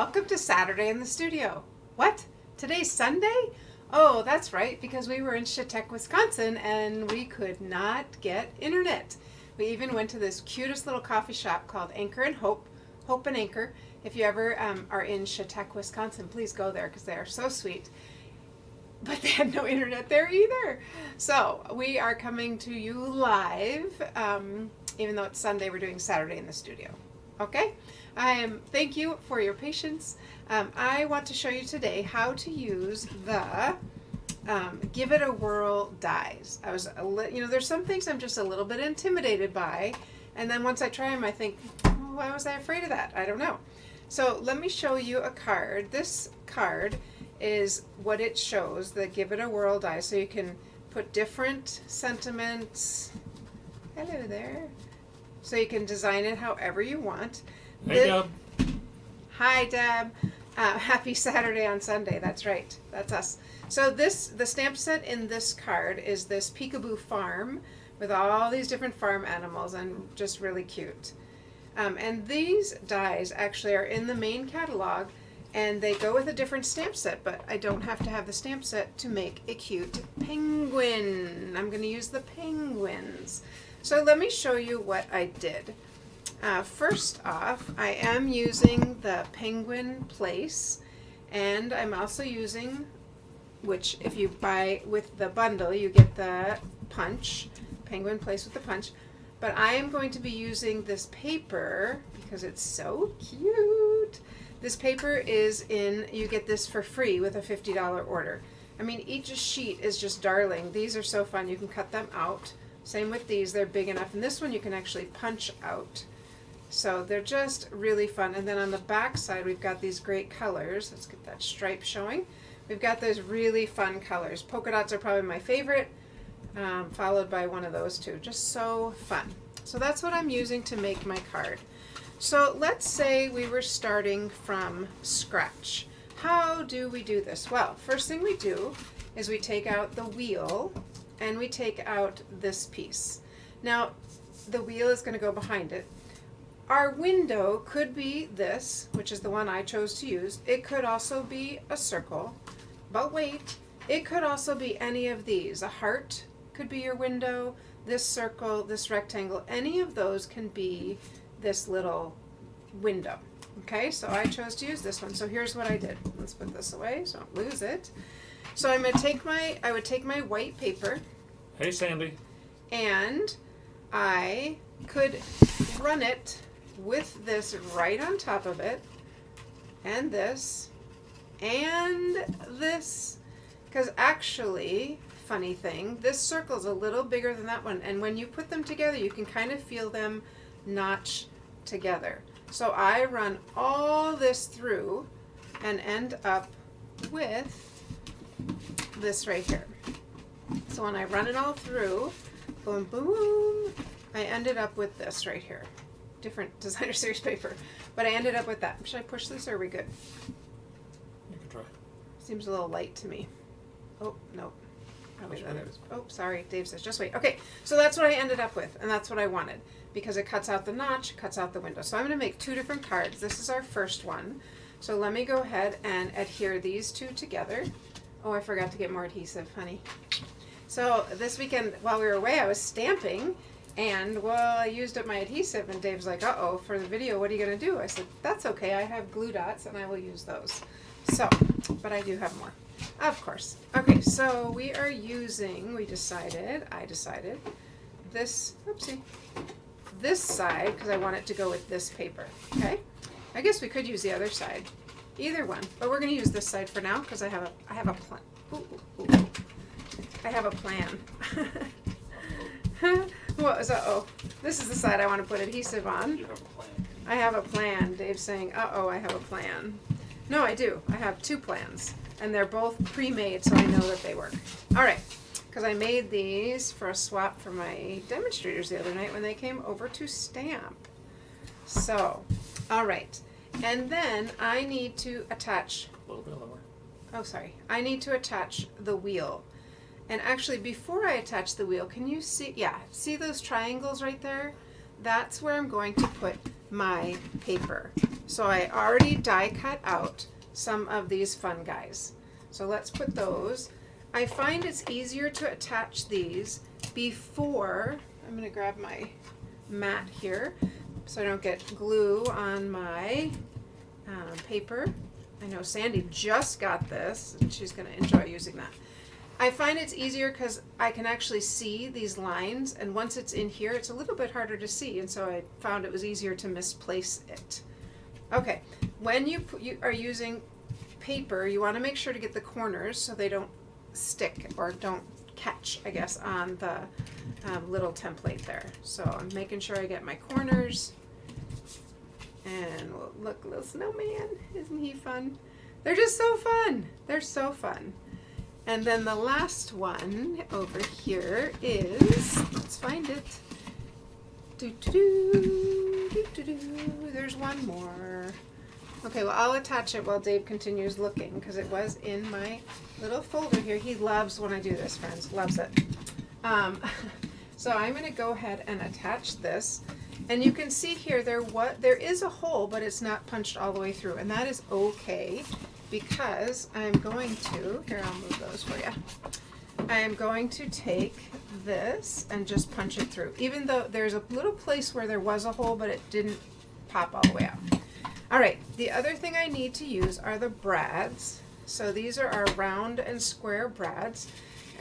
welcome to Saturday in the studio. What? Today's Sunday? Oh, that's right, because we were in Chautauqua, Wisconsin, and we could not get internet. We even went to this cutest little coffee shop called Anchor and Hope, Hope and Anchor. If you ever are in Chautauqua, Wisconsin, please go there because they are so sweet. But they had no internet there either. So we are coming to you live, even though it's Sunday, we're doing Saturday in the studio. Okay? Thank you for your patience. I want to show you today how to use the Give It a Whirl dies. There's some things I'm just a little bit intimidated by, and then once I try them, I think, why was I afraid of that? I don't know. So let me show you a card. This card is what it shows, the Give It a Whirl die. So you can put different sentiments. Hello there. So you can design it however you want. Hey, Deb. Hi, Deb. Happy Saturday on Sunday. That's right. That's us. So the stamp set in this card is this Peekaboo Farm with all these different farm animals and just really cute. And these dies actually are in the main catalog, and they go with a different stamp set, but I don't have to have the stamp set to make a cute penguin. I'm going to use the penguins. So let me show you what I did. First off, I am using the penguin place, and I'm also using, which if you buy with the bundle, you get the punch, penguin place with the punch. But I am going to be using this paper because it's so cute. This paper is you get this for free with a $50 order. I mean, each sheet is just darling. These are so fun. You can cut them out. Same with these, they're big enough. And this one you can actually punch out. So they're just really fun. And then on the back side, we've got these great colors. Let's get that stripe showing. We've got those really fun colors. Polka dots are probably my favorite, followed by one of those two. Just so fun. So that's what I'm using to make my card. So let's say we were starting from scratch. How do we do this? Well, first thing we do is we take out the wheel and we take out this piece. Now, the wheel is going to go behind it. Our window could be this, which is the one I chose to use. It could also be a circle, but wait, it could also be any of these. A heart could be your window, this circle, this rectangle, any of those can be this little window. Okay, so I chose to use this one. So here's what I did. Let's put this away so I don't lose it. So I would take my white paper. Hey, Sandy. And I could run it with this right on top of it, and this, because actually, funny thing, this circle's a little bigger than that one, and when you put them together, you can kind of feel them notch together. So I run all this through and end up with this right here. So when I run it all through, boom, boom, I ended up with this right here. Different designer series paper, but I ended up with that. Should I push this or are we good? You can try. Seems a little light to me. Oh, no. Oh, sorry. Dave says, just wait. Okay, so that's what I ended up with, and that's what I wanted because it cuts out the notch, cuts out the window. So I'm going to make two different cards. This is our first one. So let me go ahead and adhere these two together. Oh, I forgot to get more adhesive, honey. So this weekend, while we were away, I was stamping, and well, I used up my adhesive, and Dave's like, uh-oh, for the video, what are you going to do? I said, that's okay, I have glue dots, and I will use those. So, but I do have more, of course. Okay, so we are using, I decided, this, oopsie, this side, because I want it to go with this paper, okay? I guess we could use the other side, either one, but we're going to use this side for now, because I have a plan. I have a plan. Uh-oh. This is the side I want to put adhesive on. You have a plan. I have a plan. Dave's saying, uh-oh, I have a plan. No, I do. I have two plans. And they're both pre-made, so I know that they work. All right. Because I made these for a swap for my demonstrators the other night when they came over to stamp. So, all right. And then I need to attach... A little bit lower. Oh, sorry. I need to attach the wheel. And actually, before I attach the wheel, can you see, see those triangles right there? That's where I'm going to put my paper. So I already die cut out some of these fun guys. So let's put those. I find it's easier to attach these before, I'm going to grab my mat here so I don't get glue on my paper. I know Sandy just got this and she's going to enjoy using that. I find it's easier because I can actually see these lines, and once it's in here it's a little bit harder to see, and so I found it was easier to misplace it. Okay, when you are using paper, you want to make sure to get the corners so they don't stick or don't catch, I guess, on the little template there. So I'm making sure I get my corners. And look, little snowman, isn't he fun? They're just so fun. They're so fun. And then the last one over here is, let's find it. There's one more. Okay, well, I'll attach it while Dave continues looking because it was in my little folder here. He loves when I do this, friends. Loves it. So I'm going to go ahead and attach this. And you can see here there is a hole, but it's not punched all the way through. And that is okay because I'm going to, here, I'll move those for you. I am going to take this and just punch it through. Even though there's a little place where there was a hole, but it didn't pop all the way out. All right, the other thing I need to use are the brads. So these are our round and square brads,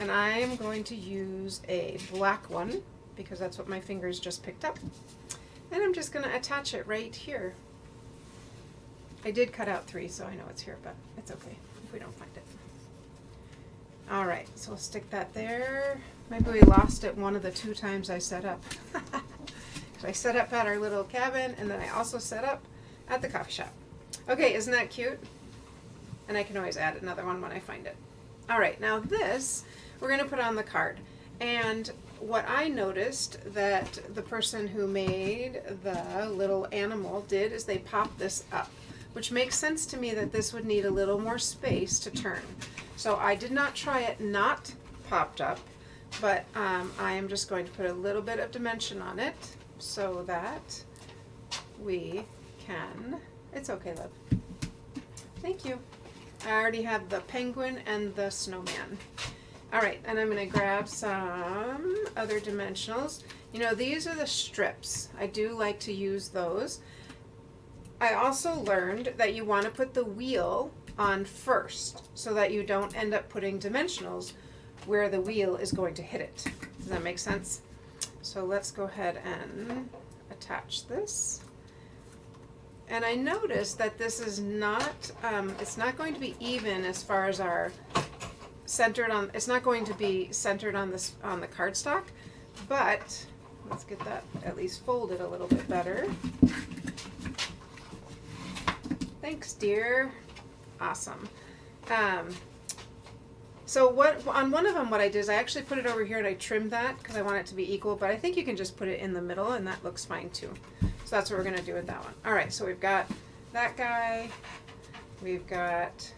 and I'm going to use a black one because that's what my fingers just picked up. And I'm just going to attach it right here. I did cut out 3, so I know it's here, but it's okay if we don't find it. All right, so we'll stick that there. Maybe we lost it one of the 2 times I set up. So I set up at our little cabin, and then I also set up at the coffee shop. Okay, isn't that cute? And I can always add another one when I find it. All right, now this we're going to put on the card. And what I noticed that the person who made the little animal did is they popped this up, which makes sense to me that this would need a little more space to turn. So I did not try it not popped up, but I am just going to put a little bit of dimension on it so that we can, it's okay, love. Thank you. I already have the penguin and the snowman. All right, and I'm going to grab some other dimensionals. You know, these are the strips. I do like to use those. I also learned that you want to put the wheel on first so that you don't end up putting dimensionals where the wheel is going to hit it. Does that make sense? So let's go ahead and attach this. And I noticed that this is not, it's not going to be even as far as our centered on, it's not going to be centered on this, on the cardstock, but let's get that at least folded a little bit better. Thanks, dear. Awesome. So what, on one of them, what I did is I actually put it over here and I trimmed that because I want it to be equal, but I think you can just put it in the middle and that looks fine too. So that's what we're going to do with that one. All right, so we've got that guy. We've got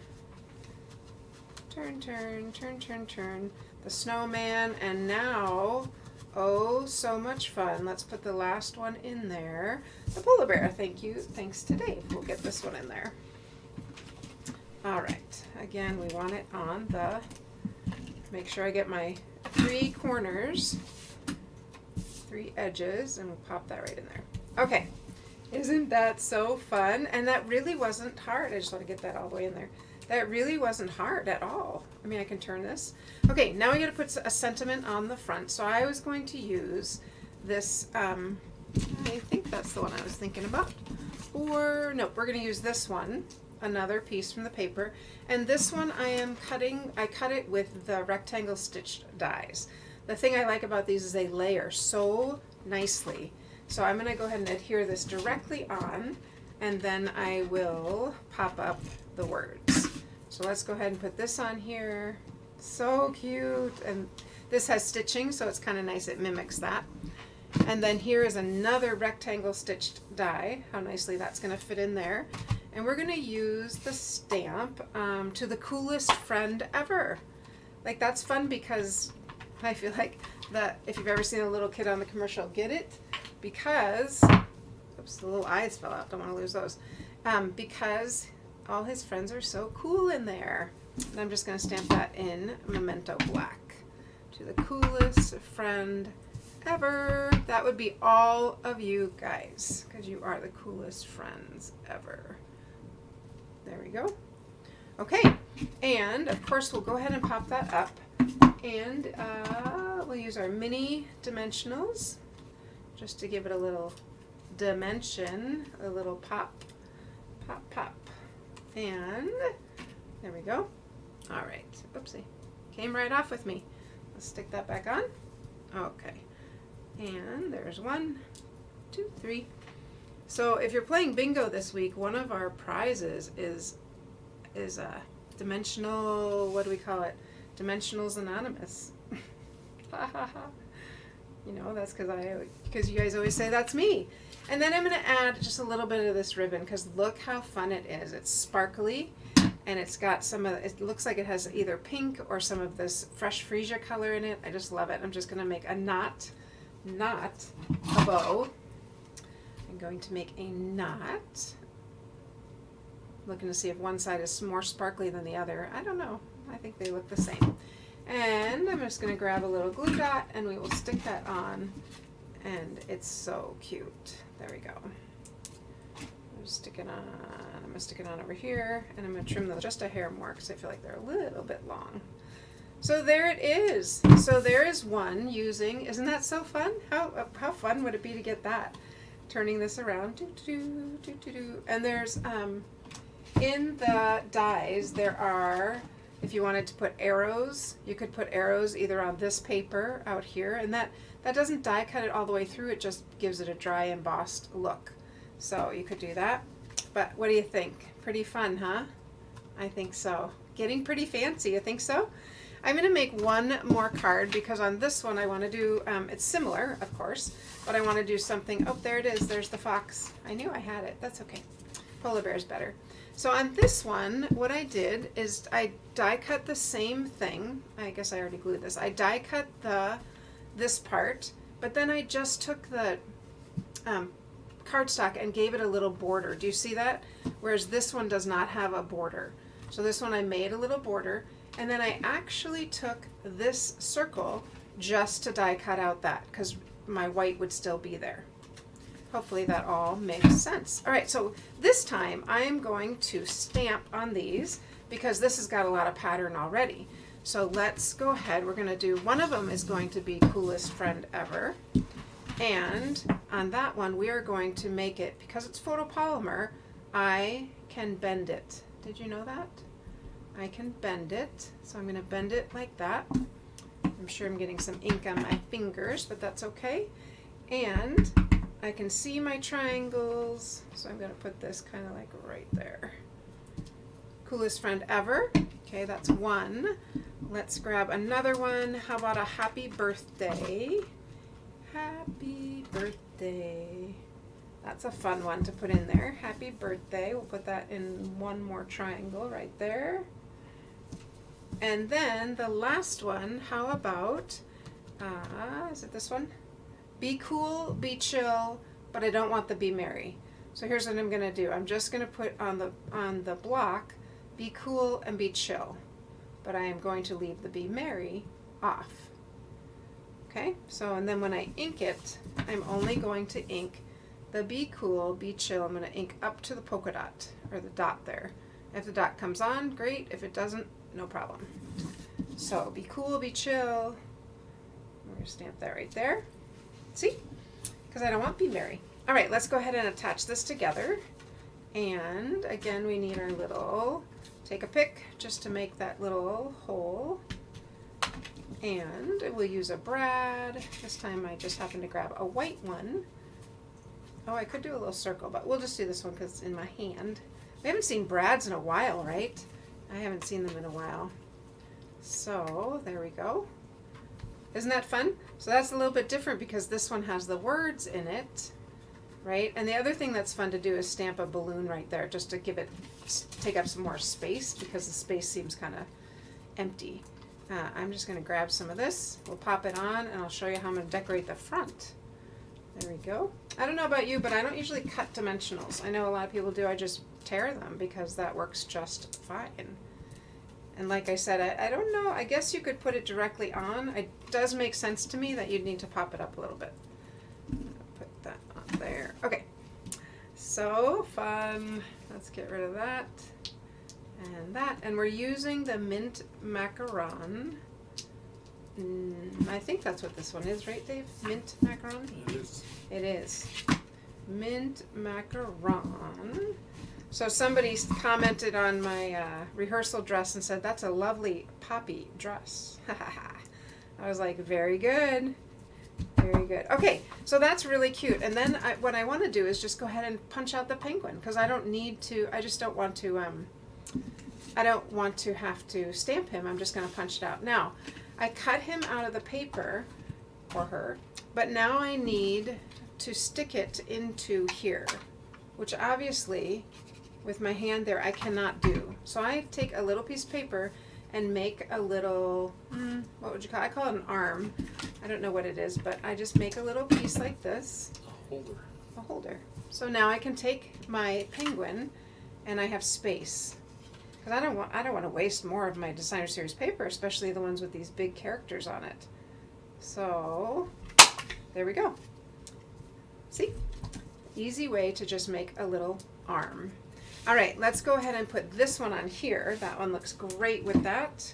turn, turn, turn, turn, turn, the snowman, and now, oh, so much fun. Let's put the last one in there. The polar bear, thank you. Thanks to Dave. We'll get this one in there. All right, again, we want it on the, make sure I get my 3 corners, 3 edges, and we'll pop that right in there. Okay, isn't that so fun? And that really wasn't hard. I just want to get that all the way in there. That really wasn't hard at all. I mean, I can turn this. Okay, now we got to put a sentiment on the front. So I was going to use this, I think that's the one I was thinking about. Or, nope, we're going to use this one, another piece from the paper. And this one I am cutting, I cut it with the rectangle stitched dies. The thing I like about these is they layer so nicely. So I'm going to go ahead and adhere this directly on, and then I will pop up the words. So let's go ahead and put this on here. So cute. And this has stitching, so it's kind of nice. It mimics that. And then here is another rectangle stitched die. How nicely that's going to fit in there. And we're going to use the stamp to the coolest friend ever. Like, that's fun because I feel like that if you've ever seen a little kid on the commercial, get it? Because, Oops, the little eyes fell out. Don't want to lose those. Because all his friends are so cool in there. And I'm just going to stamp that in Memento Black. To the coolest friend ever. That would be all of you guys, because you are the coolest friends ever. There we go. Okay, and of course we'll go ahead and pop that up, and we'll use our mini dimensionals just to give it a little dimension, a little pop, pop, pop. And there we go. All right, oopsie, came right off with me. Let's stick that back on. Okay, and there's 1, 2, 3. So if you're playing bingo this week, one of our prizes is a dimensional, what do we call it? Dimensionals Anonymous. You know, that's because you guys always say that's me. And then I'm going to add just a little bit of this ribbon, because look how fun it is. It's sparkly, and it's got some of, it looks like it has either pink or some of this fresh freesia color in it. I just love it. I'm just going to make a knot, not a bow. I'm going to make a knot. Looking to see if one side is more sparkly than the other. I don't know. I think they look the same. And I'm just going to grab a little glue dot, and we will stick that on. And it's so cute. There we go. I'm going to stick it on over here, and I'm going to trim those just a hair more because I feel like they're a little bit long. So there it is. So there is one using, isn't that so fun? How fun would it be to get that? Turning this around. And there's, in the dies, there are, if you wanted to put arrows, you could put arrows either on this paper out here, and that doesn't die cut it all the way through, it just gives it a dry embossed look. So you could do that. But what do you think? Pretty fun, huh? I think so. Getting pretty fancy, you think so? I'm going to make one more card, because on this one I want to do, it's similar, of course, but I want to do something. Oh, there it is. There's the fox. I knew I had it. That's okay. Polar bear's better. So on this one, what I did is I die cut the same thing. I guess I already glued this. I die cut this part, but then I just took the cardstock and gave it a little border. Do you see that? Whereas this one does not have a border. So this one I made a little border, and then I actually took this circle just to die cut out that, because my white would still be there. Hopefully that all makes sense. All right, so this time I'm going to stamp on these, because this has got a lot of pattern already. So let's go ahead. We're going to do, one of them is going to be coolest friend ever. And on that one, we are going to make it, because it's photopolymer, I can bend it. Did you know that? I can bend it. So I'm going to bend it like that. I'm sure I'm getting some ink on my fingers, but that's okay. And I can see my triangles, so I'm going to put this kind of like right there. Coolest friend ever. Okay, that's one. Let's grab another one. How about a happy birthday? Happy birthday. That's a fun one to put in there. Happy birthday. We'll put that in one more triangle right there. And then the last one, how about, is it this one? Be cool, be chill, but I don't want the be merry. So here's what I'm going to do. I'm just going to put on the block, be cool and be chill. But I am going to leave the be merry off. Okay, so and then when I ink it, I'm only going to ink the be cool, be chill. I'm going to ink up to the polka dot, or the dot there. If the dot comes on, great. If it doesn't, no problem. So be cool, be chill. We're going to stamp that right there. See? Because I don't want be merry. All right, let's go ahead and attach this together. And again, we need our little, take a pick just to make that little hole. And we'll use a brad. This time I just happen to grab a white one. Oh, I could do a little circle, but we'll just do this one because it's in my hand. We haven't seen brads in a while, right? I haven't seen them in a while. So there we go. Isn't that fun? So that's a little bit different because this one has the words in it, right? And the other thing that's fun to do is stamp a balloon right there just to give it, take up some more space because the space seems kind of empty. I'm just going to grab some of this. We'll pop it on and I'll show you how I'm going to decorate the front. There we go. I don't know about you, but I don't usually cut dimensionals. I know a lot of people do. I just tear them because that works just fine. And like I said, I don't know. I guess you could put it directly on. It does make sense to me that you'd need to pop it up a little bit. Put that on there. Okay. So fun. Let's get rid of that and that. And we're using the mint macaron. I think that's what this one is, right, Dave? Mint macaron? It is. It is. Mint macaron. So somebody commented on my rehearsal dress and said, that's a lovely poppy dress. I was like, very good. Very good. Okay, so that's really cute. And then what I want to do is just go ahead and punch out the penguin because I don't need to, I just don't want to, I don't want to have to stamp him. I'm just going to punch it out. Now, I cut him out of the paper, or her, but now I need to stick it into here, which obviously with my hand there I cannot do. So I take a little piece of paper and make a little, what would you call it? I call it an arm. I don't know what it is, but I just make a little piece like this. A holder. A holder. So now I can take my penguin and I have space. Because I don't want to waste more of my designer series paper, especially the ones with these big characters on it. So there we go. See? Easy way to just make a little arm. All right, let's go ahead and put this one on here. That one looks great with that.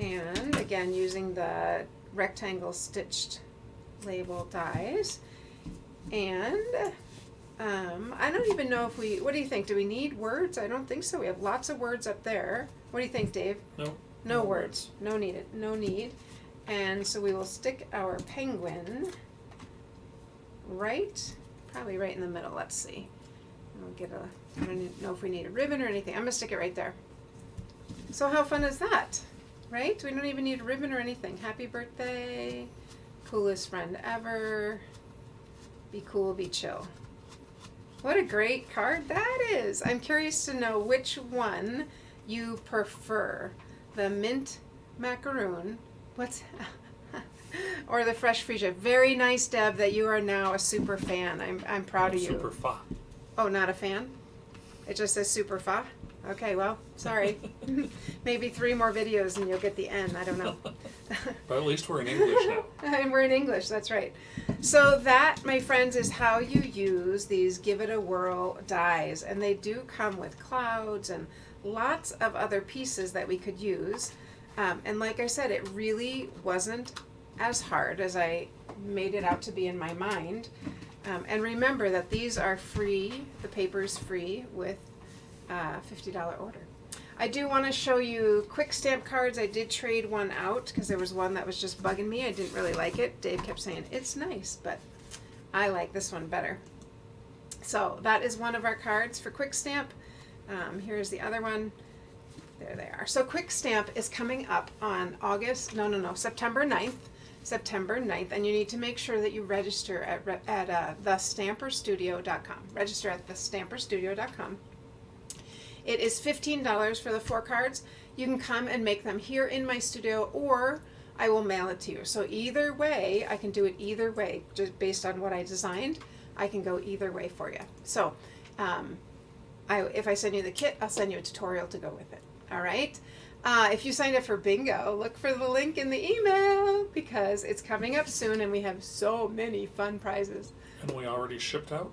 And again, using the rectangle stitched label dies. And I don't even know if what do you think? Do we need words? I don't think so. We have lots of words up there. What do you think, Dave? No. No words. No need. No need. And so we will stick our penguin probably right in the middle. Let's see. I don't know if we need a ribbon or anything. I'm going to stick it right there. So how fun is that? Right? We don't even need a ribbon or anything. Happy birthday. Coolest friend ever. Be cool, be chill. What a great card that is. I'm curious to know which one you prefer. The mint macaroon. Or the fresh freesia. Very nice, Deb, that you are now a super fan. I'm proud of you. Super fa. Oh, not a fan? It just says super fa? Okay, well, sorry. Maybe 3 more videos and you'll get the N. I don't know. But at least we're in English now. And we're in English, that's right. So that, my friends, is how you use these Give It a Whirl dies. And they do come with clouds and lots of other pieces that we could use. And like I said, it really wasn't as hard as I made it out to be in my mind. And remember that these are free, the paper is free with a $50 order. I do want to show you quick stamp cards. I did trade one out because there was one that was just bugging me. I didn't really like it. Dave kept saying, it's nice, but I like this one better. So that is one of our cards for quick stamp. Here's the other one. There they are. So quick stamp is coming up on September 9th. September 9th, and you need to make sure that you register at thestamperstudio.com. Register at thestamperstudio.com. It is $15 for the 4 cards. You can come and make them here in my studio, or I will mail it to you. So either way, I can do it either way, just based on what I designed. I can go either way for you. So if I send you the kit, I'll send you a tutorial to go with it. All right? If you signed up for bingo, look for the link in the email because it's coming up soon and we have so many fun prizes. And we already shipped out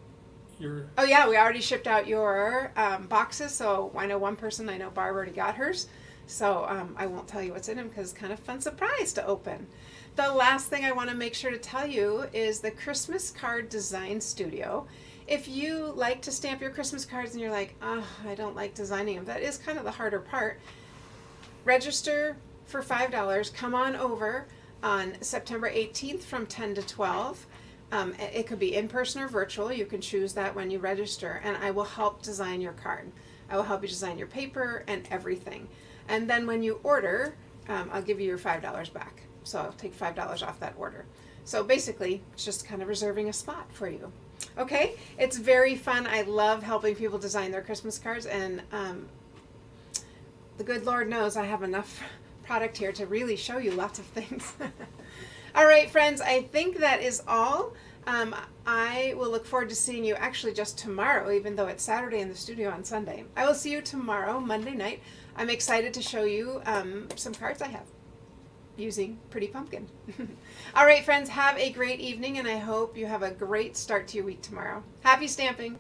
your... Oh yeah, we already shipped out your boxes. So I know one person, I know Barb already got hers. So I won't tell you what's in them because it's kind of a fun surprise to open. The last thing I want to make sure to tell you is the Christmas Card Design Studio. If you like to stamp your Christmas cards and you're like, oh, I don't like designing them, that is kind of the harder part. Register for $5. Come on over on September 18th from 10 to 12. It could be in person or virtual. You can choose that when you register, and I will help design your card. I will help you design your paper and everything. And then when you order, I'll give you your $5 back. So I'll take $5 off that order. So basically, it's just kind of reserving a spot for you. Okay? It's very fun. I love helping people design their Christmas cards, and the good Lord knows I have enough product here to really show you lots of things. All right, friends, I think that is all. I will look forward to seeing you actually just tomorrow, even though it's Saturday in the studio on Sunday. I will see you tomorrow, Monday night. I'm excited to show you some cards I have using Pretty Pumpkin. All right, friends, have a great evening, and I hope you have a great start to your week tomorrow. Happy stamping!